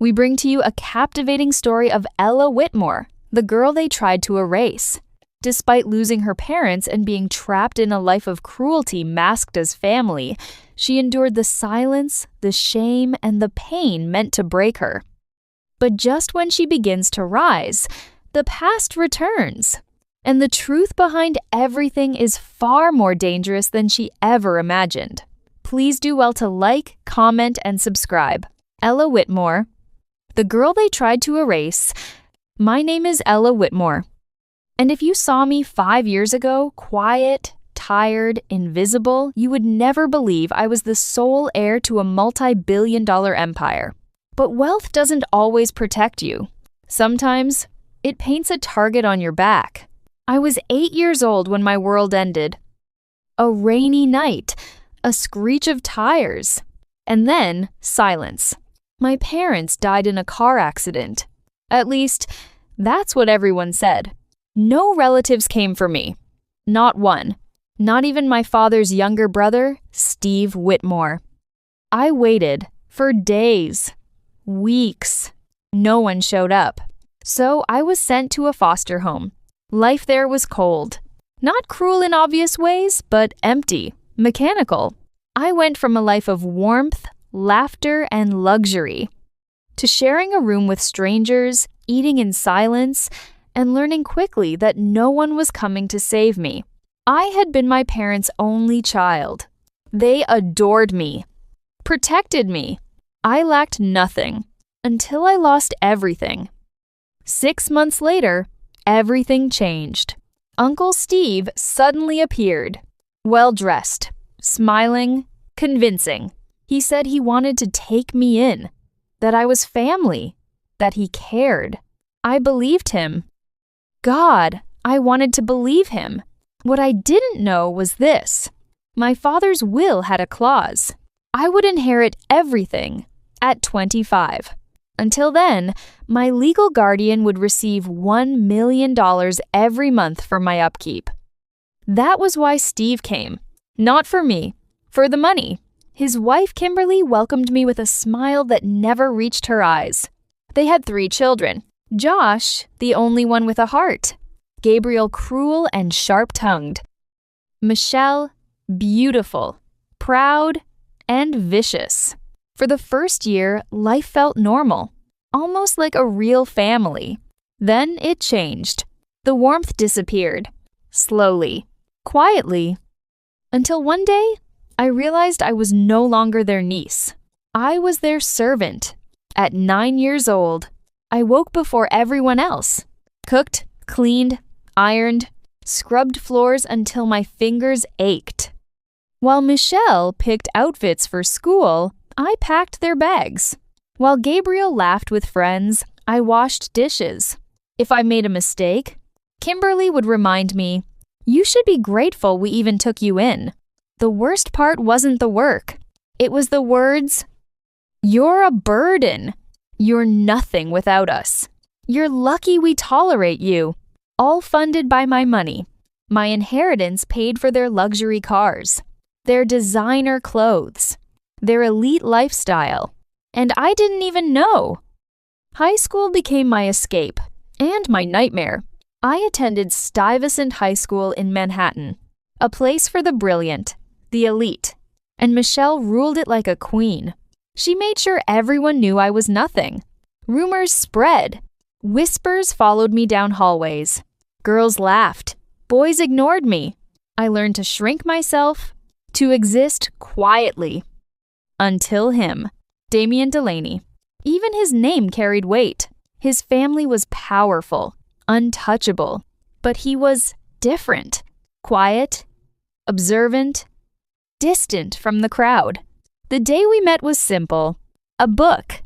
we bring to you a captivating story of Ella Whitmore, the girl they tried to erase. Despite losing her parents and being trapped in a life of cruelty masked as family, she endured the silence, the shame, and the pain meant to break her. But just when she begins to rise, the past returns. And the truth behind everything is far more dangerous than she ever imagined. Please do well to like, comment, and subscribe. Ella Whitmore, the girl they tried to erase. My name is Ella Whitmore. And if you saw me 5 years ago, quiet, tired, invisible, you would never believe I was the sole heir to a multi-billion-dollar empire. But wealth doesn't always protect you. Sometimes, it paints a target on your back. I was 8 years old when my world ended. A rainy night, a screech of tires, and then silence. My parents died in a car accident. At least, that's what everyone said. No relatives came for me. Not one. Not even my father's younger brother, Steve Whitmore. I waited for days, weeks. No one showed up. So I was sent to a foster home. Life there was cold. Not cruel in obvious ways, but empty, mechanical. I went from a life of warmth, laughter, and luxury to sharing a room with strangers, eating in silence, and learning quickly that no one was coming to save me. I had been my parents' only child. They adored me, protected me. I lacked nothing until I lost everything. 6 months later, everything changed. Uncle Steve suddenly appeared, well-dressed, smiling, convincing. He said he wanted to take me in, that I was family, that he cared. I believed him. God, I wanted to believe him. What I didn't know was this. My father's will had a clause. I would inherit everything at 25. Until then, my legal guardian would receive $1 million every month for my upkeep. That was why Steve came. Not for me, for the money. His wife, Kimberly, welcomed me with a smile that never reached her eyes. They had 3 children. Josh, the only one with a heart. Gabriel, cruel and sharp-tongued. Michelle, beautiful, proud, and vicious. For the first year, life felt normal, almost like a real family. Then it changed. The warmth disappeared, slowly, quietly, until one day, I realized I was no longer their niece. I was their servant. At 9 years old, I woke before everyone else, cooked, cleaned, ironed, scrubbed floors until my fingers ached. While Michelle picked outfits for school, I packed their bags. While Gabriel laughed with friends, I washed dishes. If I made a mistake, Kimberly would remind me, "You should be grateful we even took you in." The worst part wasn't the work. It was the words, "You're a burden. You're nothing without us. You're lucky we tolerate you." All funded by my money. My inheritance paid for their luxury cars, their designer clothes, their elite lifestyle. And I didn't even know. High school became my escape and my nightmare. I attended Stuyvesant High School in Manhattan, a place for the brilliant, the elite, and Michelle ruled it like a queen. She made sure everyone knew I was nothing. Rumors spread. Whispers followed me down hallways. Girls laughed. Boys ignored me. I learned to shrink myself, to exist quietly. Until him, Damien Delaney. Even his name carried weight. His family was powerful, untouchable, but he was different. Quiet, observant, distant from the crowd. The day we met was simple. A book,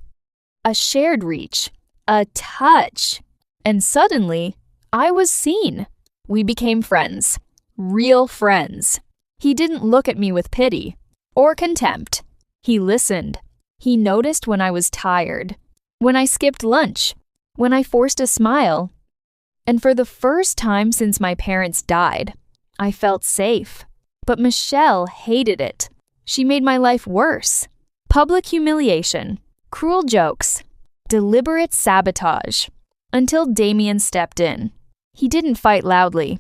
a shared reach, a touch. And suddenly, I was seen. We became friends. Real friends. He didn't look at me with pity or contempt. He listened. He noticed when I was tired, when I skipped lunch, when I forced a smile. And for the first time since my parents died, I felt safe. But Michelle hated it. She made my life worse. Public humiliation, cruel jokes, Deliberate sabotage. Until Damien stepped in. He didn't fight loudly.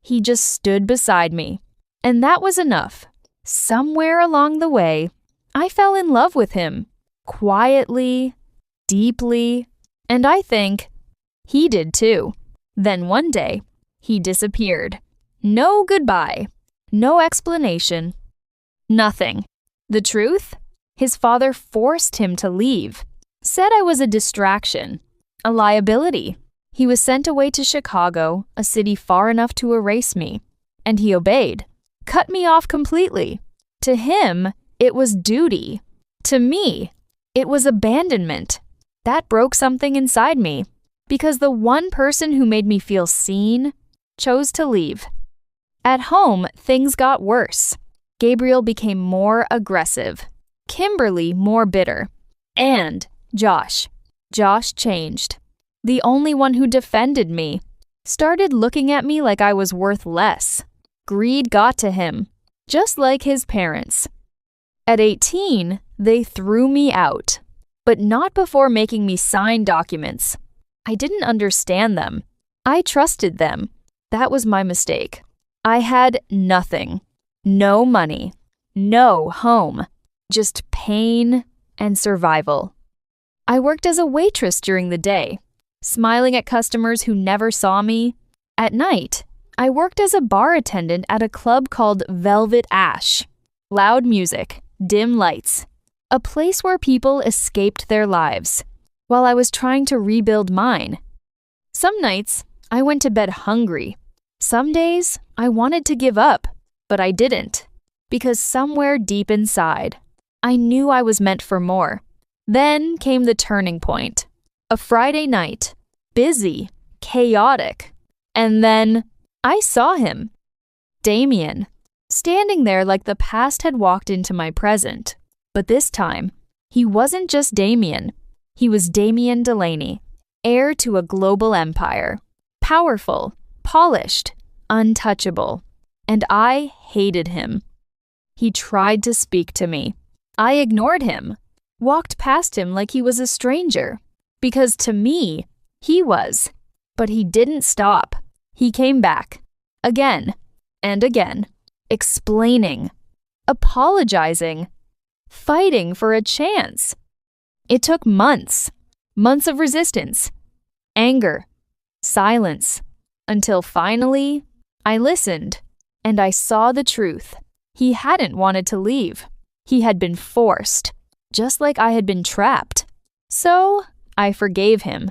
He just stood beside me. And that was enough. Somewhere along the way, I fell in love with him. Quietly, deeply, and I think he did too. Then one day, he disappeared. No goodbye. No explanation. Nothing. The truth? His father forced him to leave. Said I was a distraction. A liability. He was sent away to Chicago, a city far enough to erase me. And he obeyed. Cut me off completely. To him, it was duty. To me, it was abandonment. That broke something inside me. Because the one person who made me feel seen chose to leave. At home, things got worse. Gabriel became more aggressive. Kimberly more bitter. And Josh. Josh changed. The only one who defended me. Started looking at me like I was worth less. Greed got to him. Just like his parents. At 18, they threw me out. But not before making me sign documents. I didn't understand them. I trusted them. That was my mistake. I had nothing. No money. No home. Just pain and survival. I worked as a waitress during the day, smiling at customers who never saw me. At night, I worked as a bar attendant at a club called Velvet Ash. Loud music, dim lights. A place where people escaped their lives, while I was trying to rebuild mine. Some nights, I went to bed hungry. Some days, I wanted to give up, but I didn't. Because somewhere deep inside, I knew I was meant for more. Then came the turning point. A Friday night. Busy. Chaotic. And then I saw him. Damien. Standing there like the past had walked into my present. But this time, he wasn't just Damien. He was Damien Delaney, heir to a global empire. Powerful, polished, untouchable. And I hated him. He tried to speak to me. I ignored him, walked past him like he was a stranger. Because to me, he was. But he didn't stop. He came back. Again and again. Explaining. Apologizing. Fighting for a chance. It took months. Months of resistance. Anger. Silence. Until finally, I listened. And I saw the truth. He hadn't wanted to leave. He had been forced. Just like I had been trapped. So, I forgave him.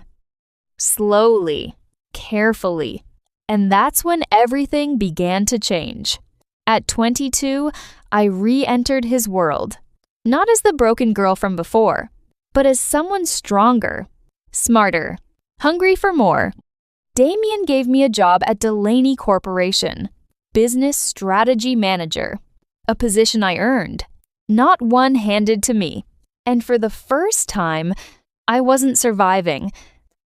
Slowly. Carefully. And that's when everything began to change. At 22, I re-entered his world. Not as the broken girl from before, but as someone stronger, smarter, hungry for more. Damien gave me a job at Delaney Corporation, business strategy manager, a position I earned, not one handed to me. And for the first time, I wasn't surviving.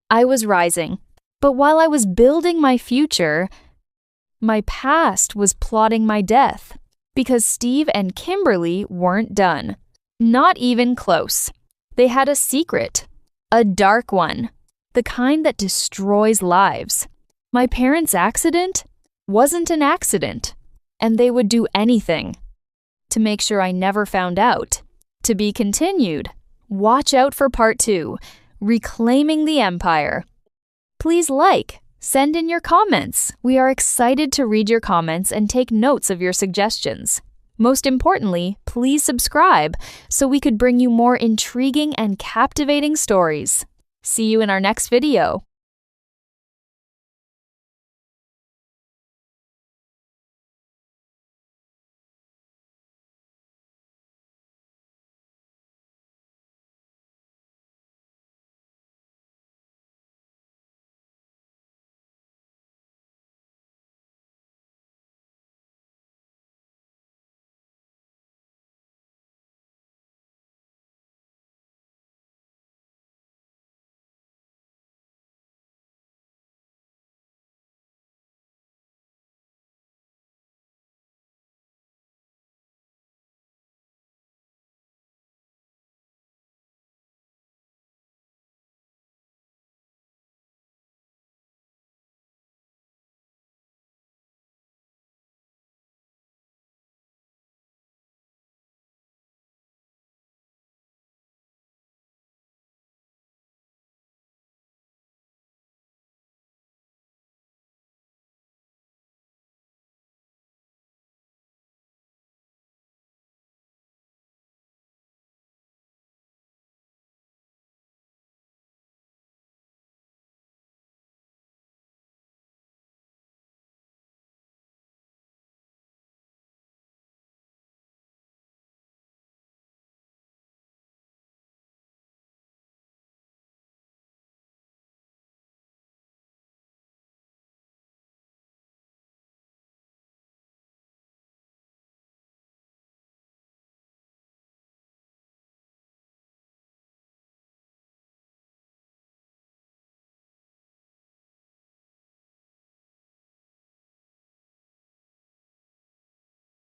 I was rising. But while I was building my future, my past was plotting my death because Steve and Kimberly weren't done. Not even close. They had a secret, a dark one, the kind that destroys lives. My parents' accident wasn't an accident, and they would do anything to make sure I never found out. To be continued. Watch out for part 2, Reclaiming the Empire. Please send in your comments. We are excited to read your comments and take notes of your suggestions. Most importantly, please subscribe so we could bring you more intriguing and captivating stories. See you in our next video.